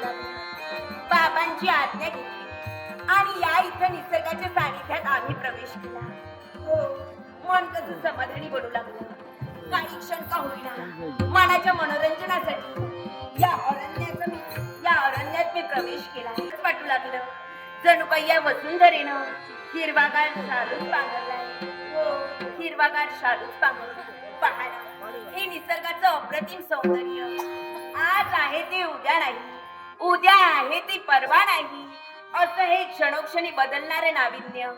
लागलो. बाबांची आज्ञा घेतली आणि या इथं निसर्गाच्या सानिध्यात आम्ही प्रवेश केला. हो, मन कसं समाधानी बनू लागलं. काही क्षण का होईना मनाच्या मनोरंजनासाठी या अरण्यात मी प्रवेश केला. वाटू लागलं जणू काही या वसुंधरेनं हिरवागार शालूच पांघरलाय. हो, हिरवागार शालूच पांघरलाय. पहा हे निसर्गाचं अप्रतिम सौंदर्य. आज आहे ते उद्या नाही, उद्या आहे ते परवा नाही, असं हे क्षणोक्षणी बदलणारे नाविन्य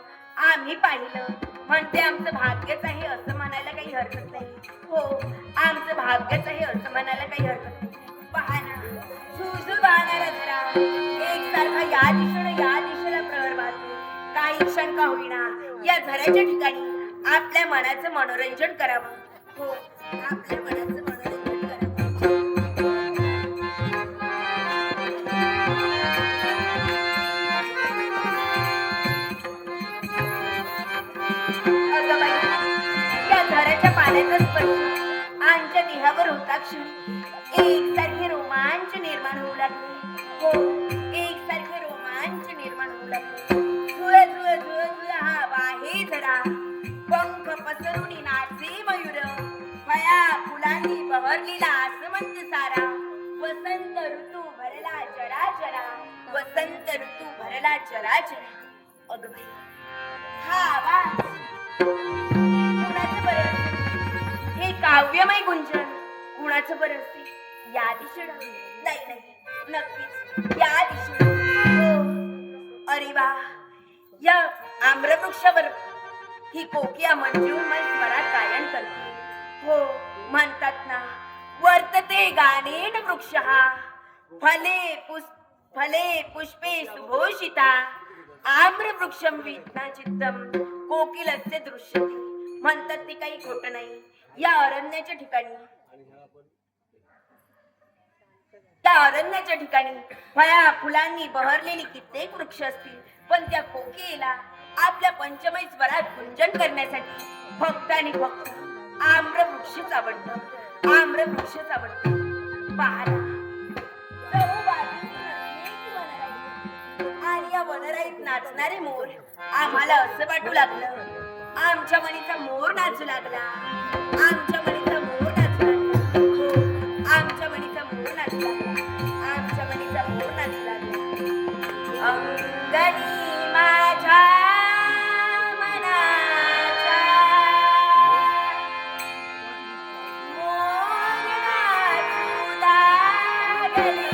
आम्ही पाहिलं. म्हणते आमचं भाग्यच आहे असं म्हणायला काही हरकत नाही. हो, आमचं भाग्यच आहे असं म्हणायला काही हरकत नाही. पहा ना, सुळसुळ वाहणारा झरा एकसारखा या दिशेला प्रहर वाहतो. काही क्षण का होईना या झऱ्याच्या ठिकाणी आपल्या मनाचं मनोरंजन करावं. हो, आपल्या मनाचं मनोरंजन करावं. अगं बाई, या झऱ्याच्या पाण्याचा स्पर्श आमच्या देहावर होता क्षणी एकसारखे रोमांच निर्माण होऊ लागले. हो, एकसारखे रोमांच निर्माण होऊ लागले. झुळ झुळ झुळ झुळ हा वाहे झरा, पंख पसरून नाचे मयूर, फळा फुलांनी बहरलेला आसमंत सारा, वसंत ऋतू भरला चराचरा, वसंत ऋतू भरला चराचरा. अगं बाई, हा आवाज कुणाचं बरं? हे काव्यमय गुंजन कुणाचं बरं असते? या दिशेला नाही, नक्कीच या दिशेला. हो, अरे वा, या आम्रवृक्षावर ही कोकिया मंजूळमय स्वरात गायन करते. हो, म्हणतात ना, वर्तते गानेन वृक्षः, फले पुष्पे सुभूषिता, आम्रवृक्षं विद्ना चित्तम कोकिलस्य दृश्यते. म्हणतात ती काही खोटं नाही. या अरण्याच्या ठिकाणी फळा फुलांनी बहरलेली कित्येक वृक्ष असतील, पण त्या कोकिलेला आपल्या पंचमय स्वरात गुंजन करण्यासाठी फक्त आणि फक्त आम्रवृक्षच आवडतं. आम्रवृक्षच आवडतं. पाहला आणि या वनराईत नाचणारे मोर आम्हाला असं वाटू लागलं आमच्या मनीचा मोर नाचू लागला. आमच्या मनीचा मोर नाचू लागला. हो, आमच्या मनीचा मोर नाचू लागला. आमच्या मनीचा मोर नाचू लागला. अंगणी माझ्या मनाच्या मोर नाचू लागले.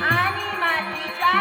आणि मातीच्या